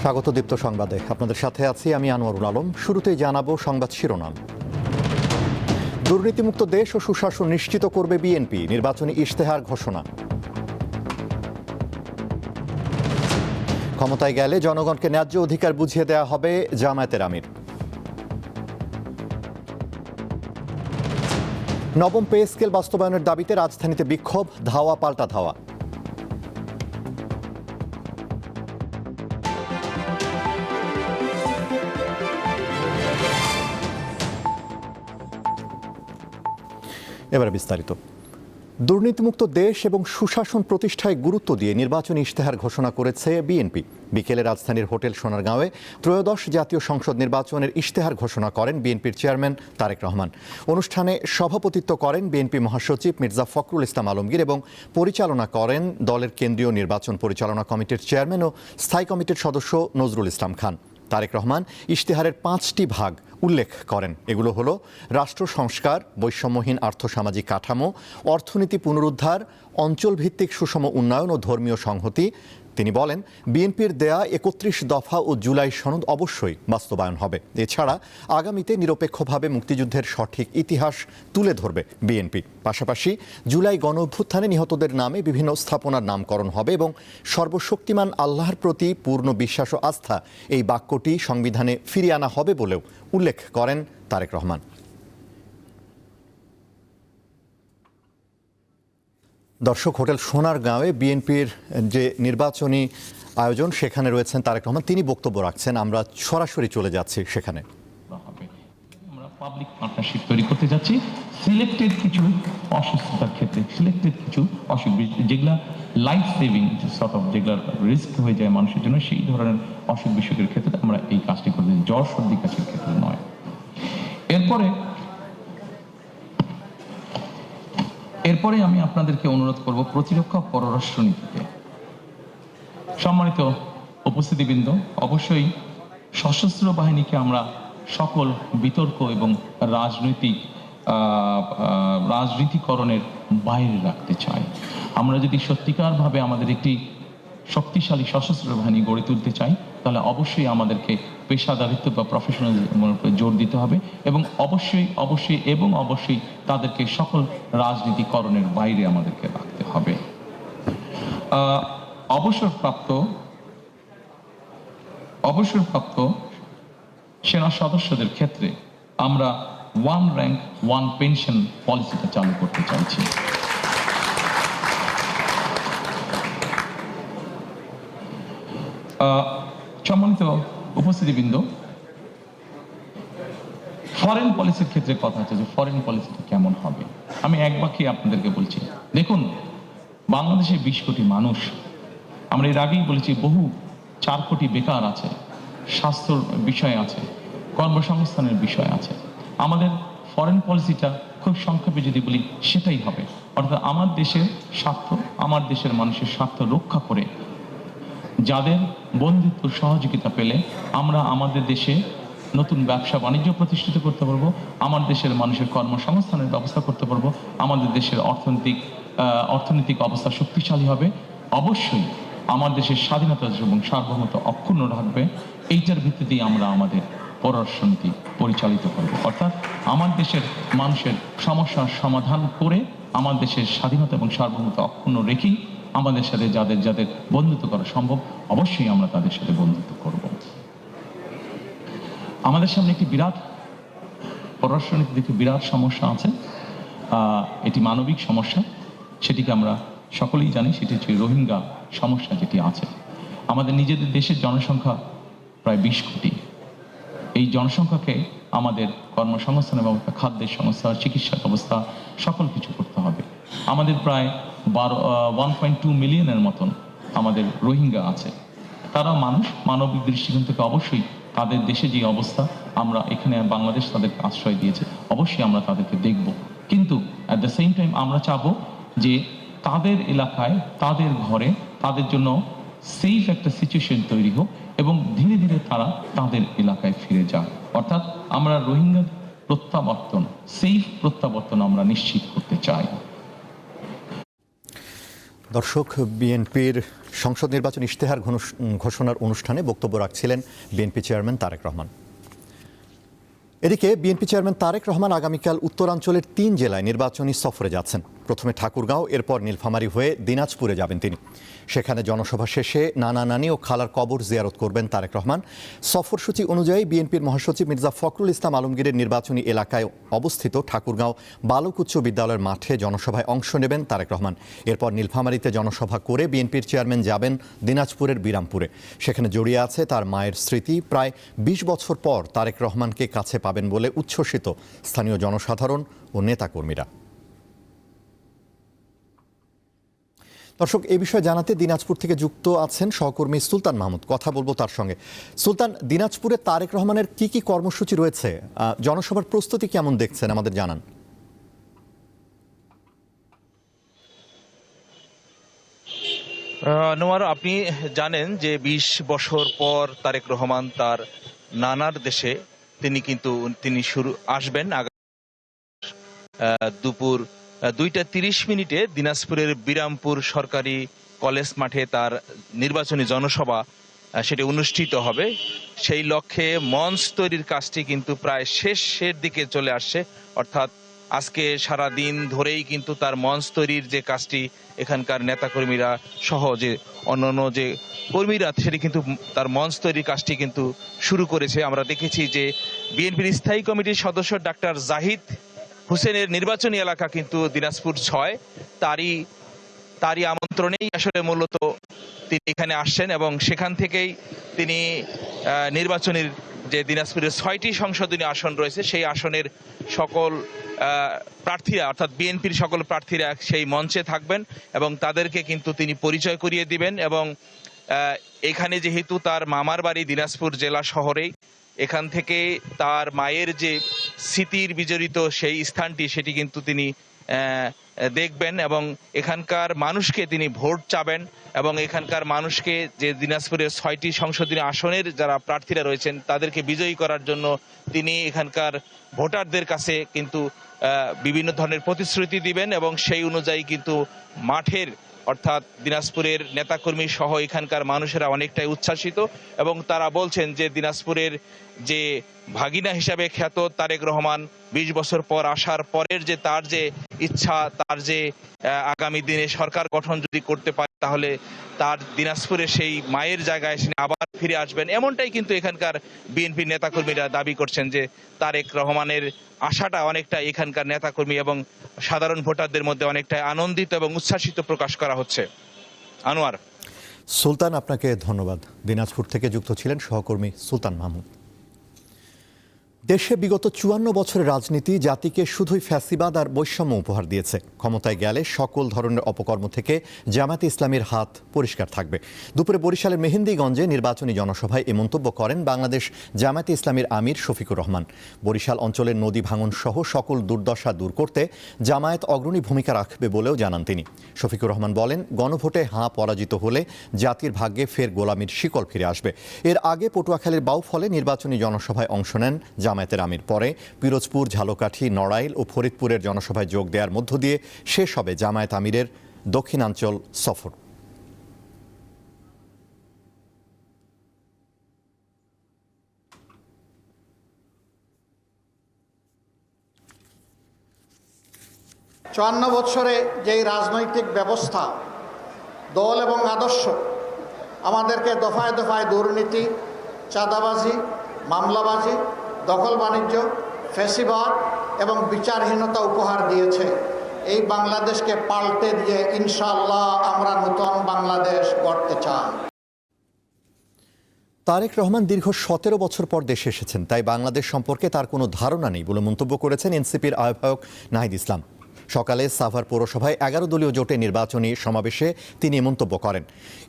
স্বাগত দীপ্ত সংবাদে আপনাদের সাথে আছি আমি আনোয়ারুল আলম। শুরুতেই জানাবো সংবাদ শিরোনাম। দুর্নীতিমুক্ত দেশ ও সুশাসন নিশ্চিত করবে বিএনপি, নির্বাচনী ইশতেহার ঘোষণা। ক্ষমতায় গেলে জনগণকে ন্যায্য অধিকার বুঝিয়ে দেওয়া হবে, জামায়াতের আমির। নবম পে স্কেল বাস্তবায়নের দাবিতে রাজধানীতে বিক্ষোভ, ধাওয়া পাল্টা ধাওয়া। এবারে বিস্তারিত। দুর্নীতিমুক্ত দেশ এবং সুশাসন প্রতিষ্ঠায় গুরুত্ব দিয়ে নির্বাচনী ইশতেহার ঘোষণা করেছে বিএনপি। বিকেলে রাজধানীর হোটেল সোনারগাঁওয়ে ত্রয়োদশ জাতীয় সংসদ নির্বাচনের ইশতেহার ঘোষণা করেন বিএনপির চেয়ারম্যান তারেক রহমান। অনুষ্ঠানে সভাপতিত্ব করেন বিএনপি মহাসচিব মির্জা ফখরুল ইসলাম আলমগীর এবং পরিচালনা করেন দলের কেন্দ্রীয় নির্বাচন পরিচালনা কমিটির চেয়ারম্যান ও স্থায়ী কমিটির সদস্য নজরুল ইসলাম খান। তারেক রহমান ইশতেহারের 5টি ভাগ উল্লেখ করেন। এগুলো হলো রাষ্ট্র সংস্কার, বৈষম্যহীন আর্থসামাজিক কাঠামো, অর্থনীতি পুনরুদ্ধার, অঞ্চলভিত্তিক সুষম উন্নয়ন ও ধর্মীয় সংহতি। তিনি বলেন, বিএনপির দেয়া 31 দফা ও জুলাই সনদ অবশ্যই বাস্তবায়ন হবে। এছাড়া আগামীতে নিরপেক্ষভাবে মুক্তিযুদ্ধের সঠিক ইতিহাস তুলে ধরবে বিএনপি। পাশাপাশি জুলাই গণঅভ্যুত্থানে নিহতদের নামে বিভিন্ন স্থাপনার নামকরণ হবে এবং সর্বশক্তিমান আল্লাহর প্রতি পূর্ণ বিশ্বাস ও আস্থা, এই বাক্যটি সংবিধানে ফিরিয়ে আনা হবে বলেও উল্লেখ করেন তারেক রহমান। দর্শক, হোটেল সোনারগাঁওয়ে বিএনপির যে নির্বাচনী আয়োজন, সেখানে রয়েছেন তারেক রহমান, তিনি বক্তব্য রাখছেন। আমরা সরাসরি চলে যাচ্ছি সেখানে। আমরা পাবলিক পার্টনারশিপ তৈরি করতে যাচ্ছি সিলেক্টেড কিছু অসুস্থতার ক্ষেত্রে, সিলেক্টেড কিছু অসুখ যেগুলা লাইফ সেভিং সর্ট অফ, যেগুলা রিস্ক হয়ে যায় মানুষের জন্য, সেই ধরনের অসুখ বিসুখের ক্ষেত্রে আমরা এই কাজটি করতে, জ্বর সর্দি কাশির ক্ষেত্রে নয়। এরপরে আমি আপনাদেরকে অনুরোধ করব প্রতিরক্ষা পররাষ্ট্র নীতিতে। সম্মানিত উপস্থিতিবৃন্দ, অবশ্যই সশস্ত্র বাহিনীকে আমরা সকল বিতর্ক এবং রাজনীতিকরণের বাইরে রাখতে চাই। আমরা যদি সত্যিকারভাবে আমাদের একটি শক্তিশালী সশস্ত্র বাহিনী গড়ে তুলতে চাই, তাহলে অবশ্যই আমাদেরকে পেশাদারিত্ব বা প্রফেশনালিজমের উপরে জোর দিতে হবে এবং অবশ্যই তাদেরকে সকল রাজনীতিকরণের বাইরে আমাদেরকে রাখতে হবে। অবসরপ্রাপ্ত সেনা সদস্যদের ক্ষেত্রে আমরা 1 র্যাঙ্ক 1 পেনশন পলিসিটা চালু করতে চাইছি। সম্মানিত উপস্থিতিবৃন্দ, ফরেন পলিসির ক্ষেত্রে কথা হচ্ছে যে ফরেন পলিসিটা কেমন হবে। আমি এক বাক্যে আপনাদেরকে বলছি, দেখুন, বাংলাদেশে 20 কোটি মানুষ, আমরা এর আগেই বলেছি, বহু 4 কোটি বেকার আছে, স্বাস্থ্যর বিষয় আছে, কর্মসংস্থানের বিষয় আছে। আমাদের ফরেন পলিসিটা খুব সংক্ষেপে যদি বলি, সেটাই হবে, অর্থাৎ আমার দেশের স্বার্থ, আমার দেশের মানুষের স্বার্থ রক্ষা করে যাদের বন্ধুত্ব সহযোগিতা পেলে আমরা আমাদের দেশে নতুন ব্যবসা বাণিজ্য প্রতিষ্ঠিত করতে পারবো, আমার দেশের মানুষের কর্মসংস্থানের ব্যবস্থা করতে পারবো, আমাদের দেশের অর্থনৈতিক অবস্থা শক্তিশালী হবে। অবশ্যই আমার দেশের স্বাধীনতা এবং সার্বভৌমত্ব অক্ষুণ্ণ রাখবে। এইটার ভিত্তিতেই আমরা আমাদের পররাষ্ট্র নীতি পরিচালিত করব, অর্থাৎ আমার দেশের মানুষের সমস্যার সমাধান করে আমার দেশের স্বাধীনতা এবং সার্বভৌমত্ব অক্ষুণ্ণ রেখেই আমাদের সাথে যাদের বন্ধুত্ব করা সম্ভব, অবশ্যই আমরা তাদের সাথে বন্ধুত্ব করব। আমাদের সামনে একটি বিরাট পররাষ্ট্রনীতিতে একটি বিরাট সমস্যা আছে, এটি মানবিক সমস্যা, সেটিকে আমরা সকলেই জানি, সেটি হচ্ছে রোহিঙ্গা সমস্যা যেটি আছে। আমাদের নিজেদের দেশের জনসংখ্যা প্রায় 20 কোটি। এই জনসংখ্যাকে আমাদের কর্মসংস্থানের ব্যবস্থা, খাদ্যের সংস্থা, চিকিৎসা ব্যবস্থা, সকল কিছু করতে হবে। আমাদের প্রায় 1.2 মিলিয়নের মতন আমাদের রোহিঙ্গা আছে। তারা মানুষ, মানবিক দৃষ্টিকোণ থেকে অবশ্যই তাদের দেশে যে অবস্থা, আমরা এখানে বাংলাদেশ তাদেরকে আশ্রয় দিয়েছে, অবশ্যই আমরা তাদেরকে দেখব, কিন্তু অ্যাট দ্য সেম টাইম আমরা চাবো যে তাদের এলাকায়, তাদের ঘরে, তাদের জন্য সেফ একটা সিচুয়েশন তৈরি হোক এবং ধীরে ধীরে তারা তাদের এলাকায় ফিরে যায়। অর্থাৎ আমরা রোহিঙ্গা প্রত্যাবর্তন, সেফ প্রত্যাবর্তন আমরা নিশ্চিত করতে চাই। দর্শক, বিএনপির সংসদ নির্বাচন ইশতেহার ঘোষণার অনুষ্ঠানে বক্তব্য রাখছিলেন বিএনপি চেয়ারম্যান তারেক রহমান। এদিকে বিএনপি চেয়ারম্যান তারেক রহমান আগামীকাল উত্তরাঞ্চলের 3 জেলায় নির্বাচনী সফরে যাচ্ছেন। প্রথমে ঠাকুরগাঁও, এরপর নীলফামারী হয়ে দিনাজপুরে যাবেন তিনি। সেখানে জনসভা শেষে নানা নানি ও খালার কবর জিয়ারত করবেন তারেক রহমান। সফরসূচি অনুযায়ী বিএনপির মহাসচিব মির্জা ফখরুল ইসলাম আলমগীরের নির্বাচনী এলাকায় অবস্থিত ঠাকুরগাঁও বালক উচ্চ বিদ্যালয়ের মাঠে জনসভায় অংশ নেবেন তারেক রহমান। এরপর নীলফামারীতে জনসভা করে বিএনপির চেয়ারম্যান যাবেন দিনাজপুরের বিরামপুরে। সেখানে জড়িয়ে আছে তার মায়ের স্মৃতি। প্রায় 20 বছর পর তারেক রহমানকে কাছে পাবেন বলে উচ্ছ্বসিত স্থানীয় জনসাধারণ ও নেতাকর্মীরা। দর্শক, এই বিষয়ে জানাতে দিনাজপুর থেকে যুক্ত আছেন সহকর্মী সুলতান মাহমুদ। কথা বলবো তার সঙ্গে। সুলতান, দিনাজপুরে তারেক রহমানের কি কর্মসূচি রয়েছে, জনসভার প্রস্তুতি কেমন দেখছেন আমাদের জানান। নোয়ার, আপনি জানেন যে 20 বছর পর তারেক রহমান তার নানার দেশে তিনি আসবেন। দুপুর 2:30 দিনাজপুরের বিরামপুর সরকারি কলেজ মাঠে তার নির্বাচনী জনসভা সেটি অনুষ্ঠিত হবে। সেই লক্ষ্যে মঞ্চ তৈরির কাজটি কিন্তু প্রায় শেষের দিকে চলে আসছে। অর্থাৎ আজকে সারা দিন ধরেই কিন্তু তার মঞ্চ তৈরির যে কাজটি এখানকার নেতাকর্মীরা সহ যে অন্যান্য যে কর্মীরা সেটি কিন্তু তার মঞ্চ তৈরির কাজটি কিন্তু শুরু করেছে। আমরা দেখেছি যে বিএনপির স্থায়ী কমিটির সদস্য ডাক্তার জাহিদ হোসেনের নির্বাচনী এলাকা কিন্তু দিনাজপুর 6, তারই আমন্ত্রণেই আসলে মূলত তিনি এখানে আসছেন এবং সেখান থেকেই তিনি নির্বাচনের যে দিনাজপুরের 6টি সংসদীয় আসন রয়েছে সেই আসনের সকল প্রার্থীরা, অর্থাৎ বিএনপির সকল প্রার্থীরা সেই মঞ্চে থাকবেন এবং তাদেরকে কিন্তু তিনি পরিচয় করিয়ে দিবেন। এবং এখানে যেহেতু তার মামার বাড়ি দিনাজপুর জেলা শহরেই, এখান থেকে তার মায়ের যে স্মৃতির বিজড়িত সেই স্থানটি সেটি কিন্তু তিনি দেখবেন এবং এখানকার মানুষকে তিনি ভোট চাবেন এবং এখানকার মানুষকে যে দিনাজপুরের 6টি সংসদীয় আসনের যারা প্রার্থীরা রয়েছেন তাদেরকে বিজয়ী করার জন্য তিনি এখানকার ভোটারদের কাছে কিন্তু বিভিন্ন ধরনের প্রতিশ্রুতি দিবেন এবং সেই অনুযায়ী কিন্তু মাঠের অর্থাৎ দিনাজপুরের নেতাকর্মী সহ এখানকার মানুষেরা অনেকটাই উচ্ছ্বাসিত এবং তারা বলছেন যে দিনাজপুরের যে ভাগিনা হিসাবে খ্যাত তারেক রহমান 20 বছর পর আসার পরের যে তার যে ইচ্ছা, তার যে আগামী দিনে সরকার গঠন যদি করতে পারে তাহলে তার দিনাজপুরে সেই মায়ের জায়গায় আবার ফিরে আসবেন। এমনটাই কিন্তু এখানকার বিএনপি নেতাকর্মীরা দাবি করছেন যে তারেক রহমানের আশাটা অনেকটা এখানকার নেতাকর্মী এবং সাধারণ ভোটারদের মধ্যে অনেকটা আনন্দিত এবং উচ্ছ্বাসিত প্রকাশ করা হচ্ছে। আনোয়ার। সুলতান, আপনাকে ধন্যবাদ। দিনাজপুর থেকে যুক্ত ছিলেন সহকর্মী সুলতান মাহমুদ। দেশে বিগত 54 বছরের রাজনীতি জাতিকে শুধুই ফ্যাসিবাদ আর বৈষম্য উপহার দিয়েছে। ক্ষমতায় গেলে সকল ধরনের অপকর্ম থেকে জামায়াতে ইসলামীর হাত পরিষ্কার থাকবে। দুপুরে বরিশালের মেহেন্দিগঞ্জে নির্বাচনী জনসভায় এ মন্তব্য করেন বাংলাদেশ জামায়াতে ইসলামীর আমির শফিকুর রহমান। বরিশাল অঞ্চলের নদী ভাঙন সহ সকল দুর্দশা দূর করতে জামায়াত অগ্রণী ভূমিকা রাখবে বলেও জানান তিনি। শফিকুর রহমান বলেন, গণভোটে হাঁ পরাজিত হলে জাতির ভাগ্যে ফের গোলামির শিকল ফিরে আসবে। এর আগে পটুয়াখালীর বাউফলে নির্বাচনী জনসভায় অংশ নেন জামায়াতের আমির। পরে পিরোজপুর, ঝালকাঠি, নড়াইল ও ফরিদপুরের জনসভায় যোগ দেওয়ার মধ্য দিয়ে শেষ হবে জামায়াত আমিরের দক্ষিণাঞ্চল সফর। চুয়ান্ন বছরে যেই রাজনৈতিক ব্যবস্থা, দল এবং আদর্শ আমাদেরকে দফায় দফায় দুর্নীতি, চাঁদাবাজি, মামলাবাজি, দখল বাণিজ্য, ফ্যাসিবাদ এবং বিচারহীনতা উপহার দিয়েছে, এই বাংলাদেশকে পাল্টে দিয়ে ইনশাআল্লাহ আমরা নতুন বাংলাদেশ গড়তে চাই। তারেক রহমান দীর্ঘ 17 বছর পর দেশে এসেছেন, তাই বাংলাদেশ সম্পর্কে তার কোনো ধারণা নেই বলে মন্তব্য করেছেন এনসিপির আহ্বায়ক নাহিদ ইসলাম। সকালে সাভার পৌরসভায় 11 দলীয় জোটে নির্বাচনী সমাবেশে তিনি মন্তব্য করেন।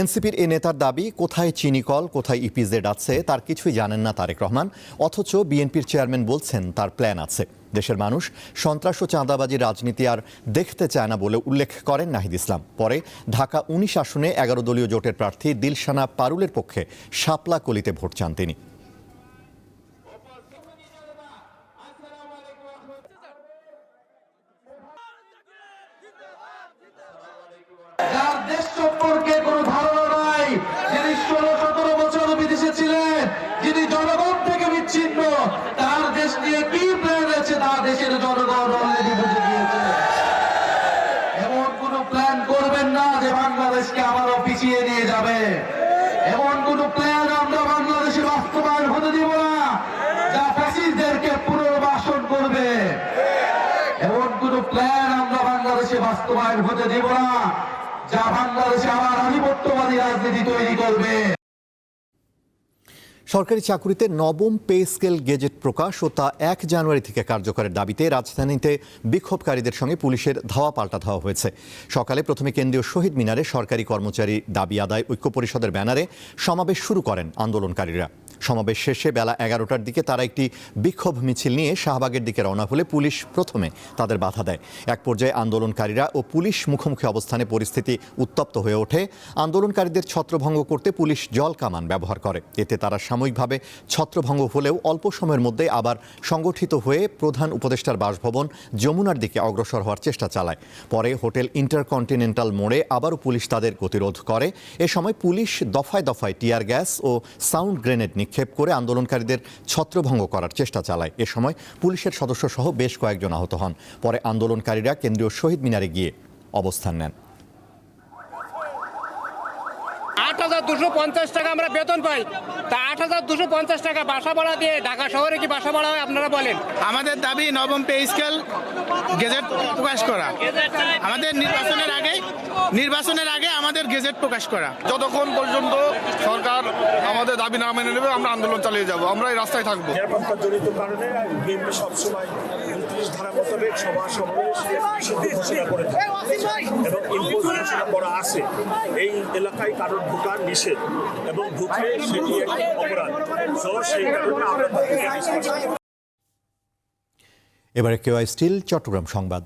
এনসিপির এ নেতার দাবি, কোথায় চিনিকল, কোথায় ইপিজেড আছে তার কিছুই জানেন না তারেক রহমান, অথচ বিএনপির চেয়ারম্যান বলছেন তার প্ল্যান আছে। দেশের মানুষ সন্ত্রাস ও চাঁদাবাজির রাজনীতি আর দেখতে চায় না বলে উল্লেখ করেন নাহিদ ইসলাম। পরে ঢাকা 19 আসনে 11 দলীয় জোটের প্রার্থী দিলশানা পারুলের পক্ষে শাপলা কলিতে ভোট চান তিনি। যার দেশ সম্পর্কে কোনো ধারণা নাই, যিনি 16-17 বছর বিদেশে ছিলেন, যিনি জনগণ থেকে বিচ্ছিন্ন, তার দেশ নিয়ে কি প্ল্যান আছে তার দেশের জনগণ অলরেডি বুঝে গিয়েছে। এমন কোন প্ল্যান করবেন না যে বাংলাদেশকে আবারও পিছিয়ে নিয়ে যাবে। এমন কোন প্ল্যান আমরা বাংলাদেশে বাস্তবায়ন হতে দিব না যা ফ্যাসিস্টদেরকে পুনর্বাসন করবে। এমন কোন প্ল্যান আমরা বাংলাদেশে বাস্তবায়ন হতে দিব না যা বাংলাদেশে আবার আধিপত্যবাদী রাজনীতি তৈরি করবে। সরকারি চাকুরিতে নবম পে স্কেল গেজেট প্রকাশ ও তা 1 জানুয়ারি থেকে কার্যকরের দাবিতে রাজধানীতে বিক্ষোভকারীদের সঙ্গে পুলিশের ধাওয়া পাল্টা ধাওয়া হয়েছে। সকালে প্রথমে কেন্দ্রীয় শহীদ মিনারে সরকারি কর্মচারী দাবি আদায় ঐক্য পরিষদের ব্যানারে সমাবেশ শুরু করেন আন্দোলনকারীরা। সমাবেশ শেষে বেলা 11টার দিকে তারা একটি বিক্ষোভ মিছিল নিয়ে শাহবাগের দিকে রওনা হলে পুলিশ প্রথমে তাদের বাধা দেয়। এক পর্যায়ে আন্দোলনকারীরা ও পুলিশ মুখোমুখি অবস্থানে পরিস্থিতি উত্তপ্ত হয়ে ওঠে। আন্দোলনকারীদের ছত্রভঙ্গ করতে পুলিশ জল কামান ব্যবহার করে। এতে তারা সাময়িকভাবে ছত্রভঙ্গ হলেও অল্প সময়ের মধ্যে আবার সংগঠিত হয়ে প্রধান উপদেষ্টার বাসভবন যমুনার দিকে অগ্রসর হওয়ার চেষ্টা চালায়। পরে হোটেল ইন্টারকন্টিনেন্টাল মোড়ে আবারও পুলিশ তাদের গতিরোধ করে। এ সময় পুলিশ দফায় দফায় টিয়ার গ্যাস ও সাউন্ড গ্রেনেড নিক্ষেপ করে আন্দোলনকারীদের ছত্রভঙ্গ করার চেষ্টা চালায়। এ সময় পুলিশের সদস্য সহ বেশ কয়েকজন আহত হন। পরে আন্দোলনকারীরা কেন্দ্রীয় শহীদ মিনারে গিয়ে অবস্থান নেন। 8,250 টাকা আমরা বেতন পাই, তা 8,250 টাকা বাসা ভাড়া দিয়ে ঢাকা শহরে কি বাসা ভাড়া হয় আপনারা বলেন? আমাদের দাবি নবম পে স্কেল গেজেট প্রকাশ করা। আমাদের নির্বাচনের আগে আমাদের গেজেট প্রকাশ করা। যতক্ষণ পর্যন্ত সরকার আমাদের দাবি না মেনে নেবে আমরা আন্দোলন চালিয়ে যাব, আমরা এই রাস্তায় থাকবো। নিরাপত্তাজনিত কারণে বিএনপি সবসময় 29 ধারা মোতাবেক সভা সমাবেশ নিষিদ্ধ ঘোষণা করে থাকে এবং ইম্পোজ ঘোষণা করা আছে। এই এলাকায় কারোর ঢোকার নিষেধ এবং ঢুকলে সেটি একটি অপরাধ। সেই কারণে আমরা এবারে কেওয়াই স্টিল চট্টগ্রাম সংবাদ।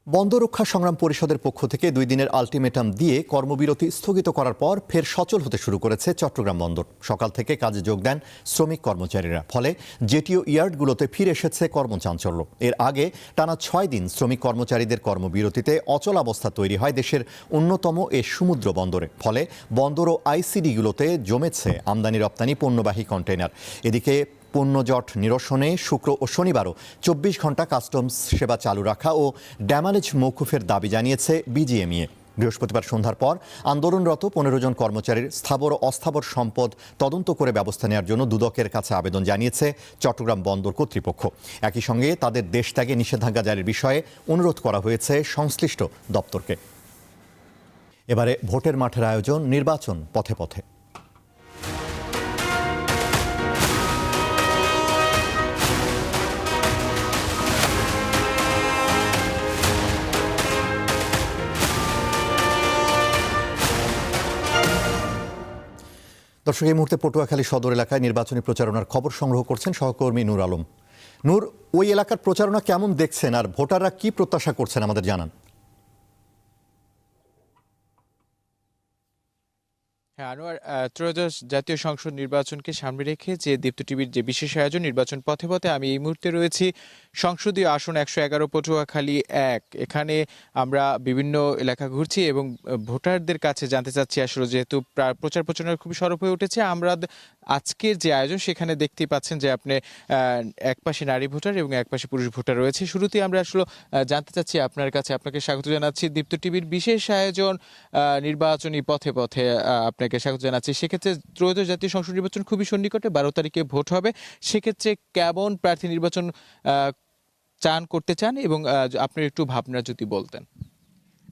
বন্দর রক্ষা সংগ্রাম পরিষদের পক্ষ থেকে 2 দিনের আলটিমেটাম দিয়ে কর্মবিরতি স্থগিত করার পর ফের সচল হতে শুরু করেছে চট্টগ্রাম বন্দর। সকাল থেকে কাজে যোগ দেন শ্রমিক কর্মচারীরা। ফলে জেটিও ইয়ার্ডগুলোতে ফিরে এসেছে কর্মচাঞ্চল্য। এর আগে টানা 6 দিন শ্রমিক কর্মচারীদের কর্মবিরতিতে অচলাবস্থা তৈরি হয় দেশের অন্যতম এ সমুদ্র বন্দরে। ফলে বন্দর ও আইসিডিগুলোতে জমেছে আমদানি রপ্তানি পণ্যবাহী কন্টেইনার। এদিকে পণ্যজট নিরসনে শুক্র ও শনিবারও 24 ঘন্টা কাস্টমস সেবা চালু রাখা ও ড্যামারেজ মৌকুফের দাবি জানিয়েছে বিজিএমইএ। বৃহস্পতিবার সন্ধ্যার পর আন্দোলনরত 15 জন কর্মচারীর স্থাবর ও অস্থাবর সম্পদ তদন্ত করে ব্যবস্থা নেওয়ার জন্য দুদকের কাছে আবেদন জানিয়েছে চট্টগ্রাম বন্দর কর্তৃপক্ষ। একই সঙ্গে তাদের দেশ ত্যাগে নিষেধাজ্ঞা জারির বিষয়ে অনুরোধ করা হয়েছে সংশ্লিষ্ট দপ্তরকে। এবারে ভোটের মাঠের আয়োজন, নির্বাচন পথে পথে। দর্শক, এই মুহূর্তে পটুয়াখালী সদর এলাকায় নির্বাচনী প্রচারণার খবর সংগ্রহ করছেন সহকর্মী নূর আলম। নূর, ওই এলাকার প্রচারণা কেমন দেখছেন আর ভোটাররা কি প্রত্যাশা করছেন আমাদের জানান। হ্যাঁ আনোয়ার, ত্রয়োদশ জাতীয় সংসদ নির্বাচনকে সামনে রেখে যে দীপ্ত টিভির যে বিশেষ আয়োজন নির্বাচন পথে পথে, আমি এই মুহূর্তে রয়েছি সংসদীয় আসন 111 পটুয়াখালী 1। এখানে আমরা বিভিন্ন এলাকা ঘুরছি এবং ভোটারদের কাছে জানতে চাচ্ছি আসলে, যেহেতু প্রচার প্রচারণা খুবই সরব হয়ে উঠেছে, আমরা আজকের যে আয়োজন সেখানে দেখতেই পাচ্ছেন যে আপনি একপাশে নারী ভোটার এবং একপাশে পুরুষ ভোটার রয়েছে। শুরুতেই আমরা আসলে জানতে চাচ্ছি আপনার কাছে, আপনাকে স্বাগত জানাচ্ছি দীপ্ত টিভির বিশেষ আয়োজন নির্বাচনী পথে পথে, আপনাকে স্বাগত জানাচ্ছি। সেক্ষেত্রে ত্রয়োদশ জাতীয় সংসদ নির্বাচন খুবই সন্নিকটে, 12 তারিখে ভোট হবে। সেক্ষেত্রে কেমন প্রার্থী নির্বাচন করতে চান এবং আপনার একটু ভাবনা যদি বলতেন।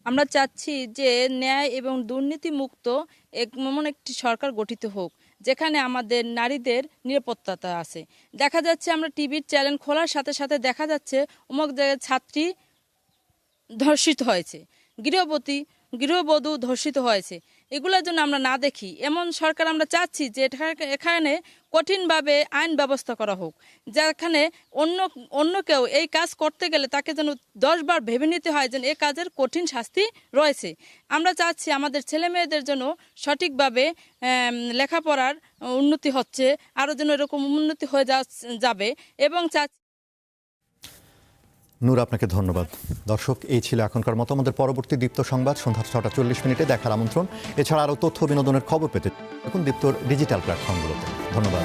আমরা চাচ্ছি যে ন্যায় এবং দুর্নীতি মুক্ত এমন একটি সরকার গঠিত হোক যেখানে আমাদের নারীদের নিরাপত্তা আছে। দেখা যাচ্ছে আমরা টিভির চ্যানেল খোলার সাথে সাথে দেখা যাচ্ছে অমুক জায়গায় ছাত্রী ধর্ষিত হয়েছে, গৃহবধূ গৃহবধূ ধর্ষিত হয়েছে, এগুলোর জন্য আমরা না দেখি এমন সরকার আমরা চাচ্ছি যে এখানে কঠিনভাবে আইন ব্যবস্থা করা হোক, যেখানে অন্য কেউ এই কাজ করতে গেলে তাকে যেন 10 বার ভেবে নিতে হয় যে এই কাজের কঠিন শাস্তি রয়েছে। আমরা চাচ্ছি আমাদের ছেলে মেয়েদের জন্য সঠিকভাবে লেখাপড়ার উন্নতি হচ্ছে, আরও যেন এরকম উন্নতি হয়ে যাবে এবং চাচ্ছি। নূর, আপনাকে ধন্যবাদ। দর্শক, এই ছিল এখনকার মতো। আমাদের পরবর্তী দীপ্ত সংবাদ সন্ধ্যা 6:40 দেখার আমন্ত্রণ। এছাড়া আরও তথ্য বিনোদনের খবর পেতে এখন দীপ্তর ডিজিটাল প্ল্যাটফর্মগুলোতে। ধন্যবাদ।